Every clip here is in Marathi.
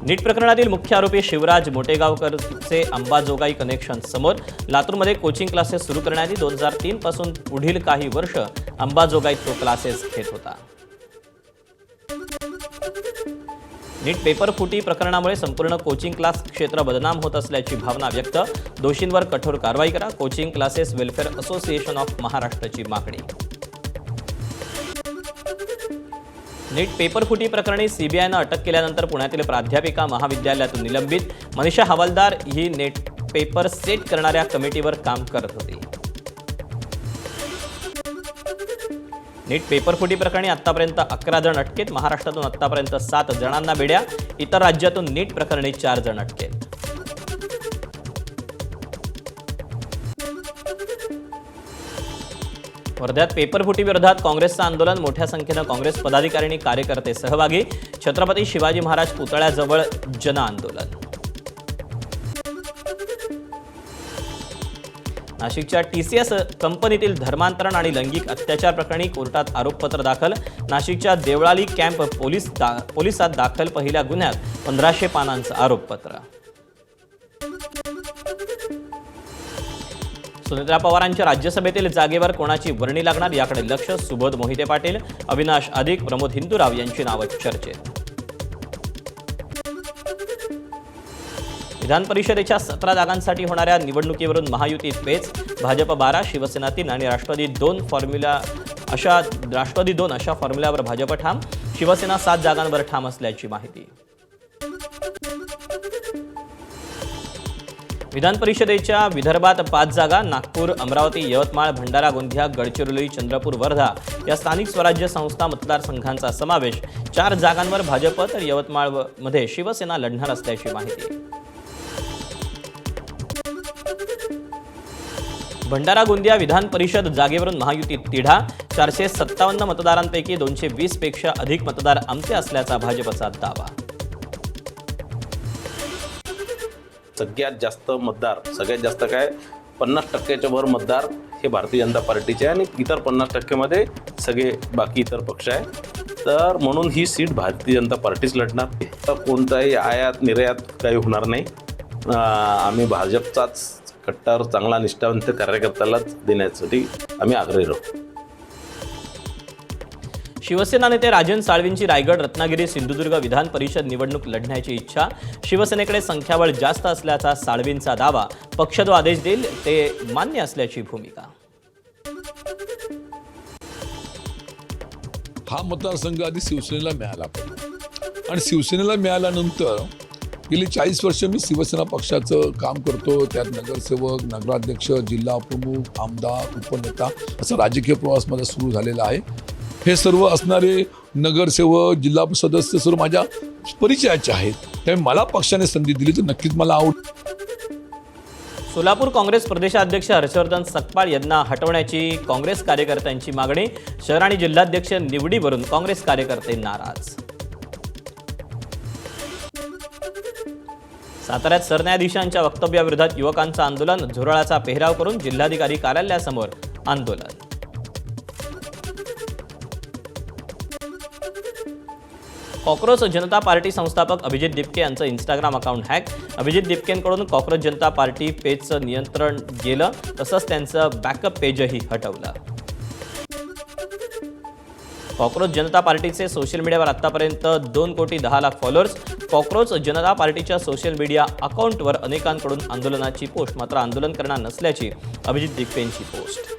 नीट प्रकरणातील मुख्य आरोपी शिवराज मोटेगावकरचे अंबाजोगाई कनेक्शन समोर। लातूरमध्ये कोचिंग क्लासेस सुरू करण्याआधी 2003 पासून पुढील काही वर्ष अंबाजोगाईत तो क्लासेस घेत होता। नीट पेपर फुटी प्रकरणामुळे संपूर्ण कोचिंग क्लास क्षेत्र बदनाम होत असल्याची भावना व्यक्त। दोषींवर कठोर कारवाई करा, coaching classes welfare association of महाराष्ट्राची मागणी। नीट पेपर फुटी प्रकरणी सीबीआयनं अटक केल्यानंतर पुण्यातील प्राध्यापिका महाविद्यालयातून निलंबित। मनीषा हवालदार ही नेट पेपर सेट करणाऱ्या कमिटीवर काम करत होती। नीट पेपर फुटी प्रकरणी आतापर्यंत 11 जण अटकेत। महाराष्ट्रातून आतापर्यंत 7 जणांना बेड्या, इतर राज्यातून नीट प्रकरणी 4 जण अटकेत। वर्ध्यात पेपर फुटी विरोधात काँग्रेसचं आंदोलन, मोठ्या संख्येनं काँग्रेस पदाधिकारी आणि कार्यकर्ते सहभागी। छत्रपती शिवाजी महाराज पुतळ्याजवळ जन आंदोलन। नाशिकच्या टीसीएस कंपनीतील धर्मांतरण आणि लैंगिक अत्याचार प्रकरणी कोर्टात आरोपपत्र दाखल। नाशिकच्या देवळाली कॅम्प पोलिसात दाखल पहिल्या गुन्ह्यात 1500 पानांचं आरोपपत्र। सुनेत्रा पवारांच्या राज्यसभेतील जागेवर कोणाची वर्णी लागणार याकडे लक्ष। सुबोध मोहिते पाटील, अविनाश अधिक, प्रमोद हिंदुराव यांची नावं चर्चेत। विधान परिषदेच्या 17 जागांसाठी होणाऱ्या निवडणुकीवरून महायुतीत पेच। भाजप 12, शिवसेना 3 आणि राष्ट्रवादी 2 अशा फॉर्म्युल्यावर भाजप ठाम। शिवसेना 7 जागांवर ठाम असल्याची माहिती। विधान परिषदेच्या विदर्भात 5 जागा, नागपूर, अमरावती, यवतमाळ, भंडारा, गोंदिया, गडचिरोली, चंद्रपूर, वर्धा या स्थानिक स्वराज्य संस्था मतदारसंघांचा समावेश। 4 जागांवर भाजप तर यवतमाळमध्ये शिवसेना लढणार असल्याची माहिती। भंडारा गोंदिया विधान परिषद जागेवरून महायुतीत तिढा। 457 मतदारांपैकी 220 पेक्षा अधिक मतदार आमचे असल्याचा भाजपचा दावा। सगळ्यात जास्त मतदार, सगळ्यात जास्त काय 50% वर मतदार हे भारतीय जनता पार्टीचे आहे आणि इतर 50% मध्ये सगळे बाकी इतर पक्ष आहे। तर म्हणून ही सीट भारतीय जनता पार्टीच लढणार। तर कोणताही आयात निर्यात काही होणार नाही। आम्ही भाजपचाच कट्टर चांगला निष्ठावंत कार्यकर्त्यालाच देण्यासाठी आम्ही आग्रही राहू। शिवसेना नेते राजन साळवींची रायगड, रत्नागिरी, सिंधुदुर्ग विधान परिषद निवडणूक लढण्याची इच्छा। शिवसेनेकडे संख्याबळ जास्त असल्याचा साळवींचा दावा। पक्ष जो आदेश देईल ते मान्य असल्याची भूमिका। हा मतदारसंघ आधी शिवसेनेला मिळाला पाहिजे आणि शिवसेनेला मिळाल्यानंतर गेली 40 वर्ष मी शिवसेना पक्षाचं काम करतो। त्यात नगरसेवक, नगराध्यक्ष, जिल्हा प्रमुख, आमदार, उपनेता असा राजकीय प्रवास माझा सुरू झालेला आहे। हे सर्व असणारे नगरसेवक, जिल्हा सदस्य सर्व माझ्या परिचयाचे आहेत। त्यामुळे मला पक्षाने संधी दिली तर नक्कीच मला आवडेल। सोलापूर काँग्रेस प्रदेशाध्यक्ष हर्षवर्धन सकपाळ यांना हटवण्याची काँग्रेस कार्यकर्त्यांची मागणी। शहर आणि जिल्हाध्यक्ष निवडीवरून काँग्रेस कार्यकर्ते नाराज। साताऱ्यात सरन्यायाधीशांच्या वक्तव्याविरोधात युवकांचं आंदोलन। झुरळाचा पेहराव करून जिल्हाधिकारी कार्यालयासमोर आंदोलन। कॉक्रोच जनता पार्टी संस्थापक अभिजित दिपके यांचं इंस्टाग्राम अकाउंट हॅक। अभिजित दिपकेंकडून कॉक्रोच जनता पार्टी पेजचं नियंत्रण गेलं, तसंच त्यांचं बॅकअप पेजही हटवलं। कॉक्रोच जनता पार्टीचे सोशल मीडियावर आतापर्यंत 2,10,00,000 फॉलोअर्स। कॉक्रोच जनता पार्टीच्या सोशल मीडिया अकाउंटवर अनेकांकडून आंदोलनाची पोस्ट, मात्र आंदोलन करणार नसल्याची अभिजित दिपकेंची पोस्ट।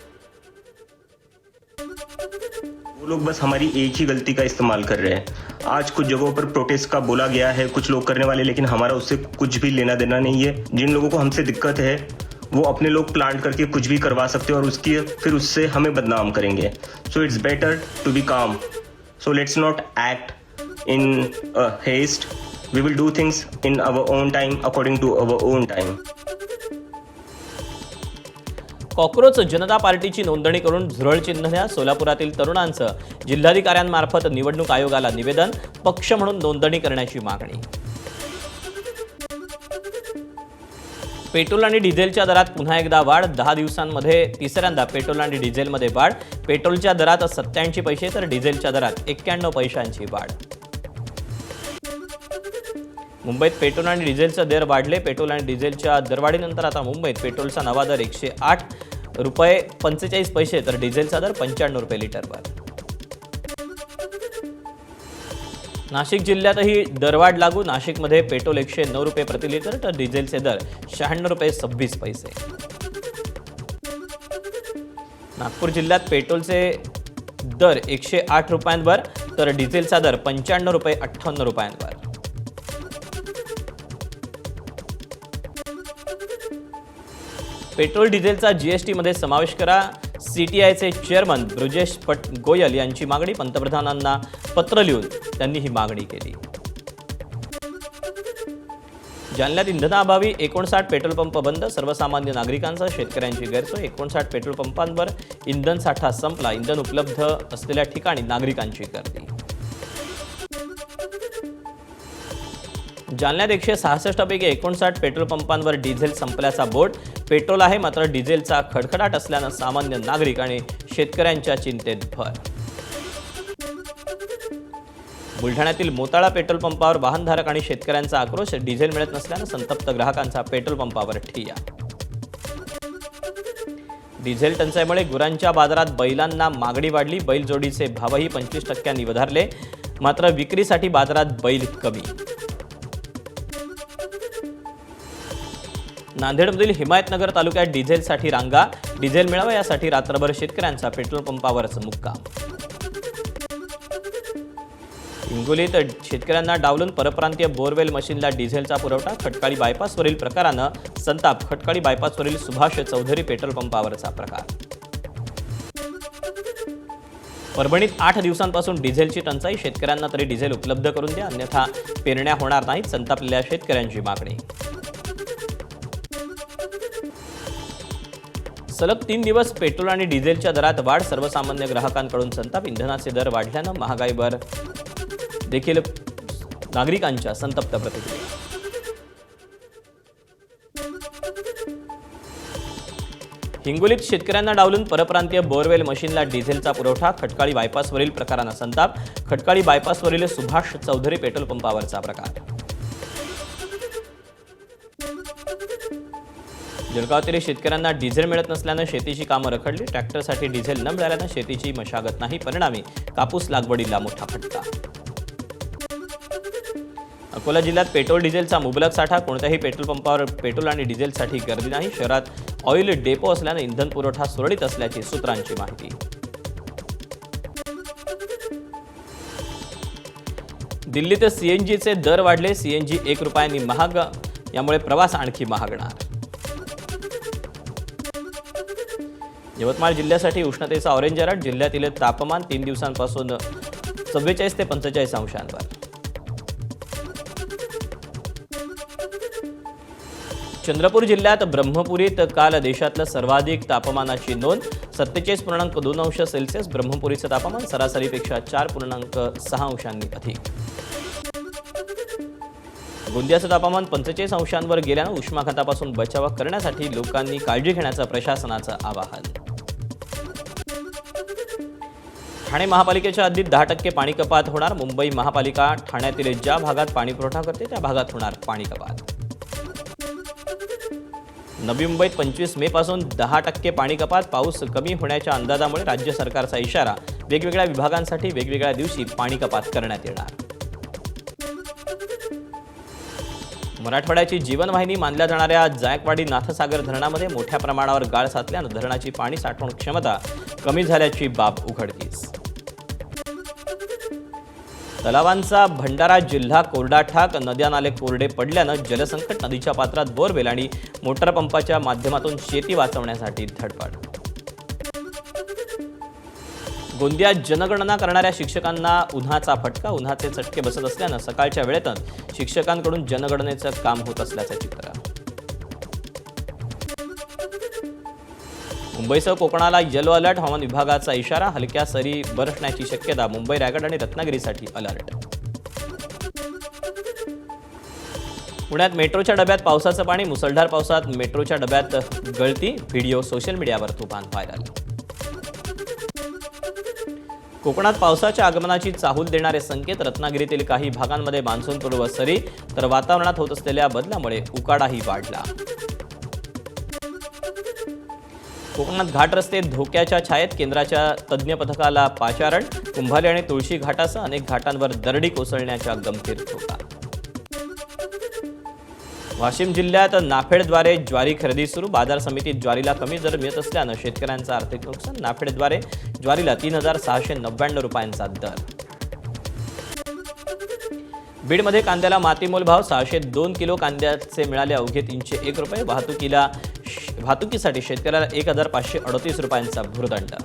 वो लोग बस हमारी एक ही गलती का इस्तेमाल कर रहे हैं। आज कुछ जगहों पर प्रोटेस्ट का बोला गया है, कुछ लोग करने वाले, लेकिन हमारा उससे कुछ भी लेना देना नहीं है। जिन लोगों को हमसे दिक्कत है वो अपने लोग प्लांट करके कुछ भी करवा सकते हैं और फिर उससे हमें बदनाम करेंगे। So it's better to be calm. So let's not act in haste. We will do things in our own time, according to our own time. Cockroach Janata पार्टीची नोंदणी करून झुरळ चिन्ह द्या। सोलापुरातील तरुणांचं जिल्हाधिकाऱ्यांमार्फत निवडणूक आयोगाला निवेदन। पक्ष म्हणून नोंदणी करण्याची मागणी। पेट्रोल आणि डिझेलच्या दरात पुन्हा एकदा वाढ। 10 दिवसांमध्ये तिसऱ्यांदा पेट्रोल आणि डिझेलमध्ये वाढ। पेट्रोलच्या दरात 87 पैसे तर डिझेलच्या दरात 91 पैशांची वाढ। मुंबईत पेट्रोल आणि डिझेलचे दर वाढले. पेट्रोल आणि डिझेलच्या दरवाढीनंतर आता मुंबईत पेट्रोलचा नवा दर 108 रुपये 45 पैसे तर डिझेलचा दर 95 रुपये लिटरवर. नाशिक जिल्ह्यातही दरवाढ लागू. नाशिकमध्ये पेट्रोल 109 रुपये प्रति लिटर तर डिझेलचे दर 96 रुपये 26 पैसे. नागपूर जिल्ह्यात पेट्रोलचे दर 108 रुपयांवर तर डिझेलचा दर 95 रुपये 58 रुपयांवर. पेट्रोल डिझेलचा जीएसटी मध्ये समावेश करा. सीटीआयचे चेअरमन ब्रिजेश गोयल यांची मागणी. पंतप्रधानांना पत्र लिहून त्यांनी ही मागणी केली. जालन्यात इंधनाअभावी 59 पेट्रोल पंप बंद. सर्वसामान्य नागरिकांसह शेतकऱ्यांची गैरसोय. 59 पेट्रोल पंपांवर इंधन साठा संपला. इंधन उपलब्ध असलेल्या ठिकाणी नागरिकांची गर्दी. जालन्यात 166 पैकी 59 पेट्रोल पंपांवर डिझेल संपल्याचा बोर्ड. पेट्रोल आहे मात्र डिझेलचा खडखडाट असल्यानं सामान्य नागरिक आणि शेतकऱ्यांच्या चिंतेत भर. बुलढाण्यातील मोताळा पेट्रोल पंपावर वाहनधारक आणि शेतकऱ्यांचा आक्रोश. डिझेल मिळत नसल्यानं संतप्त ग्राहकांचा पेट्रोल पंपावर ठिय्या. डिझेल टंचाईमुळे गुरांच्या बाजारात बैलांना मागणी वाढली. बैलजोडीचे भावही 25% वधारले. मात्र विक्रीसाठी बाजारात बैल कमी. नांदेडमधील हिमायतनगर तालुक्यात डिझेलसाठी रांगा. डिझेल मिळावं यासाठी रात्रभर शेतकऱ्यांचा पेट्रोल पंपावरच मुक्काम. हिंगोलीत शेतकऱ्यांना डावलून परप्रांतीय बोरवेल मशीनला डिझेलचा पुरवठा. खटकाळी बायपासवरील प्रकारानं संताप. खटकाळी बायपासवरील सुभाष चौधरी पेट्रोल पंपावरचा प्रकार. परभणीत 8 दिवसांपासून डिझेलची टंचाई. शेतकऱ्यांना तरी डिझेल उपलब्ध करून द्या अन्यथा पेरण्या होणार नाहीत. संतापलेल्या शेतकऱ्यांची मागणी. सलग 3 दिवस पेट्रोल आणि डिझेलच्या दरात वाढ. सर्वसामान्य ग्राहकांकडून संताप. इंधनाचे दर वाढल्यानं महागाईवर देखील नागरिकांच्या संतप्त प्रतिक्रिया. हिंगोलीत शेतकऱ्यांना डावलून परप्रांतीय बोरवेल मशीनला डिझेलचा पुरवठा. खटकाळी बायपासवरील प्रकारानं संताप. खटकाळी बायपासवरील सुभाष चौधरी पेट्रोल पंपावरचा प्रकार. जळगावातील शेतकऱ्यांना डिझेल मिळत नसल्यानं शेतीची कामं रखडली. ट्रॅक्टरसाठी डिझेल न मिळाल्यानं शेतीची मशागत नाही. परिणामी कापूस लागवडीला मोठा फटका. अकोला जिल्ह्यात पेट्रोल डिझेलचा मुबलक साठा. कोणत्याही पेट्रोल पंपावर पेट्रोल आणि डिझेलसाठी गर्दी नाही. शहरात ऑइल डेपो असल्यानं इंधन पुरवठा सुरळीत असल्याची सूत्रांची माहिती. दिल्लीत सीएनजीचे दर वाढले. सीएनजी 1 रुपयांनी महाग. यामुळे प्रवास आणखी महागणार. यवतमाळ जिल्ह्यासाठी उष्णतेचा ऑरेंज अलर्ट. जिल्ह्यातील तापमान 3 दिवसांपासून 44 ते 45 अंशांवर. चंद्रपूर जिल्ह्यात ब्रह्मपुरीत काल देशातलं सर्वाधिक तापमानाची नोंद. 47.2 अंश सेल्सिअस. ब्रह्मपुरीचं तापमान सरासरीपेक्षा 4.6 अंशांनी अधिक. गोंदियाचं तापमान 45 अंशांवर गेल्यानं उष्माघातापासून बचाव करण्यासाठी लोकांनी काळजी घेण्याचं प्रशासनाचं आवाहन. ठाणे महापालिकेच्या हद्दीत 10% पाणी कपात होणार. मुंबई महापालिका ठाण्यातील ज्या भागात पाणी पुरवठा करते त्या भागात होणार पाणी कपात. नवी मुंबईत 25 मे पासून 10% पाणी कपात. पाऊस कमी होण्याच्या अंदाजामुळे राज्य सरकारचा इशारा. वेगवेगळ्या विभागांसाठी वेगवेगळ्या दिवशी पाणी कपात करण्यात येणार. मराठवाड्याची जीवनवाहिनी मानल्या जाणाऱ्या जायकवाडी नाथसागर धरणामध्ये मोठ्या प्रमाणावर गाळ साचल्यानं धरणाची पाणी साठवण क्षमता कमी झाल्याची बाब उघडकीस. तलावांचा भंडारा जिल्हा कोरडा ठाक. नद्या नाले कोरडे पडल्यानं जलसंकट. नदीच्या पात्रात बोरवेल आणि मोटार पंपाच्या माध्यमातून शेती वाचवण्यासाठी धडपड. गोंदियात जनगणना करणाऱ्या शिक्षकांना उन्हाचा फटका. उन्हाचे चटके बसत असल्यानं सकाळच्या वेळेतच शिक्षकांकडून जनगणनेचं काम होत असल्याचं चित्र. मुंबईसह कोकणाला येलो अलर्ट. हवामान विभागाचा इशारा. हलक्या सरी बरसण्याची शक्यता. मुंबई, रायगड आणि रत्नागिरीसाठी अलर्ट. पुण्यात मेट्रोच्या डब्यात पावसाचं पाणी. मुसळधार पावसात मेट्रोच्या डब्यात गळती. व्हिडिओ सोशल मीडियावर तुफान व्हायरल. कोकणात पावसाच्या आगमनाची चाहूल देणारे संकेत. रत्नागिरीतील काही भागांमध्ये मान्सूनपूर्व सरी, तर वातावरणात होत असलेल्या बदलामुळे उकाडाही वाढला. कोकणात घाट रस्ते धोक्याच्या छायेत. केंद्राच्या तज्ज्ञ पथकाला पाचारण. कुंभारी आणि तुळशी घाटासह अनेक घाटांवर दरडी कोसळण्याच्या गंभीर धोका. वाशिम जिल्ह्यात नाफेडद्वारे ज्वारी खरेदी सुरू. बाजार समितीत ज्वारीला कमी दर मिळत असल्यानं शेतकऱ्यांचं आर्थिक नुकसान. नाफेडद्वारे ज्वारीला 3,699 रुपयांचा दर. बीडमध्ये कांद्याला मातीमोल भाव. 602 किलो कांद्याचे मिळाले अवघे 301 रुपये. वाहतुकीसाठी शेतकऱ्याला 1,538 रुपयांचा भुर्दंड.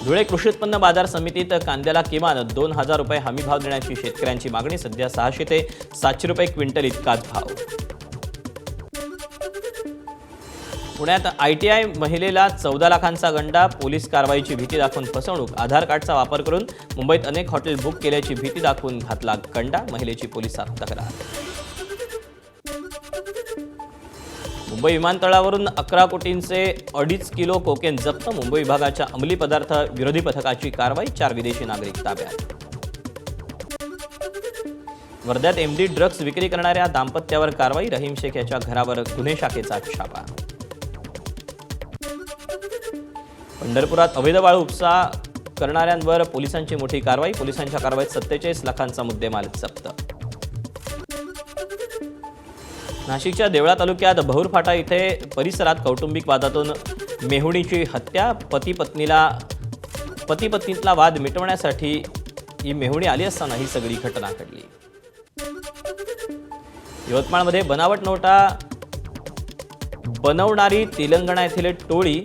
धुळे कृषी उत्पन्न बाजार समितीत कांद्याला किमान 2,000 रुपये हमी भाव देण्याची शेतकऱ्यांची मागणी. सध्या 600 ते 700 रुपये क्विंटल इतकाच भाव. पुण्यात ITI महिलेला 14 लाखांचा गंडा. पोलीस कारवाईची भीती दाखवून फसवणूक. आधार कार्डचा वापर करून मुंबईत अनेक हॉटेल बुक केल्याची भीती दाखवून घातला गंडा. महिलेची पोलिसात तक्रार. मुंबई विमानतळावरून 11 कोटींचे 2.5 किलो कोकेन जप्त. मुंबई विभागाच्या अंमली पदार्थ विरोधी पथकाची कारवाई. 4 विदेशी नागरिक ताब्यात. वर्ध्यात MD ड्रग्ज विक्री करणाऱ्या दाम्पत्यावर कारवाई. रहीम शेख याच्या घरावर गुन्हे शाखेचा छापा. पंढरपुरात अवैध वाळू उपसा करणाऱ्यांवर पोलिसांची मोठी कारवाई. पोलिसांच्या कारवाईत 47 लाखांचा मुद्देमाल जप्त. नाशिकच्या देवळा तालुक्यात बहुरफाटा इथे परिसरात कौटुंबिक वादातून मेहुणीची हत्या. पती पत्नीतला वाद मिटवण्यासाठी ही मेहुणी आली असताना ही सगळी घटना घडली. यवतमाळमध्ये बनावट नोटा बनवणारी तेलंगणा येथील टोळी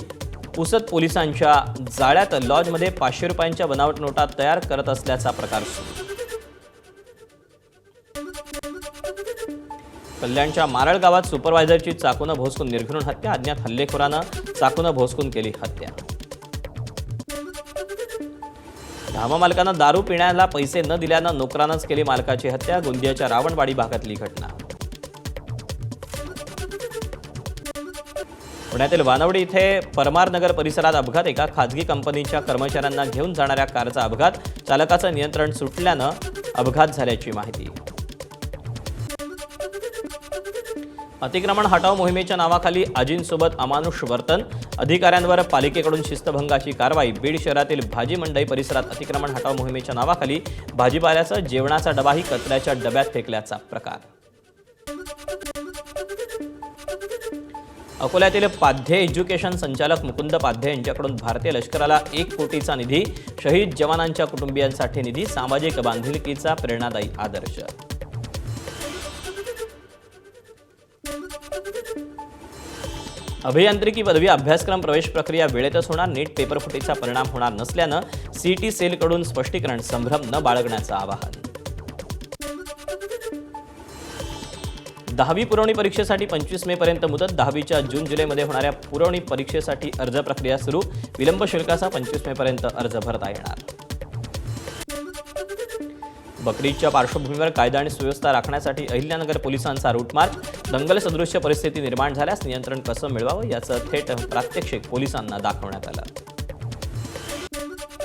पुसद पोलिसांच्या जाळ्यात. लॉजमध्ये 500 रुपयांच्या बनावट नोटा तयार करत असल्याचा प्रकार सुरू. कल्याणच्या मारळ गावात सुपरवायझरची चाकूनं भोसकून निर्घृण हत्या. अज्ञात हल्लेखोरानं चाकूनं भोसकून केली हत्या. धामा मालकानं दारू पिण्याला पैसे न दिल्यानं नोकरानंच केली मालकाची हत्या. गोंदियाच्या रावणवाडी भागातली घटना. पुण्यातील वानवडी इथे परमारनगर परिसरात अपघात. एका खाजगी कंपनीच्या कर्मचाऱ्यांना घेऊन जाणाऱ्या कारचा अपघात. चालकाचं नियंत्रण सुटल्यानं अपघात झाल्याची माहिती. अतिक्रमण हटाव मोहिमेच्या नावाखाली आजींसोबत अमानुष वर्तन. अधिकाऱ्यांवर पालिकेकडून शिस्तभंगाची कारवाई. बीड शहरातील भाजी मंडई परिसरात अतिक्रमण हटाव मोहिमेच्या नावाखाली भाजीपाल्याचा जेवणाचा डबाही कचऱ्याच्या डब्यात फेकल्याचा प्रकार. अकोल्यातील पाध्ये एज्युकेशन संचालक मुकुंद पाध्ये यांच्याकडून भारतीय लष्कराला 1 कोटीचा निधी. शहीद जवानांच्या कुटुंबियांसाठी निधी. सामाजिक बांधिलकीचा प्रेरणादायी आदर्श. अभियांत्रिकी पदवी अभ्यासक्रम प्रवेश प्रक्रिया वेळेतच होणार. नीट पेपरफुटीचा परिणाम होणार नसल्यानं CET सेलकडून स्पष्टीकरण. संभ्रम न बाळगण्याचं आवाहन. 10वी पुरवणी परीक्षेसाठी 25 मे पर्यंत मुदत. 10वीच्या जून-जुलैमध्ये होणाऱ्या पुरवणी परीक्षेसाठी अर्ज प्रक्रिया सुरू. विलंब शुल्कासह 25 मे पर्यंत अर्ज भरता येणार. बकरीदच्या पार्श्वभूमीवर कायदा आणि सुव्यवस्था राखण्यासाठी अहिल्यानगर पोलिसांचा रूट मार्च. दंगल सदृश्य परिस्थिती निर्माण झाल्यास नियंत्रण कसं मिळवावं याचं थेट प्रात्यक्षिक पोलिसांना दाखवण्यात आलं.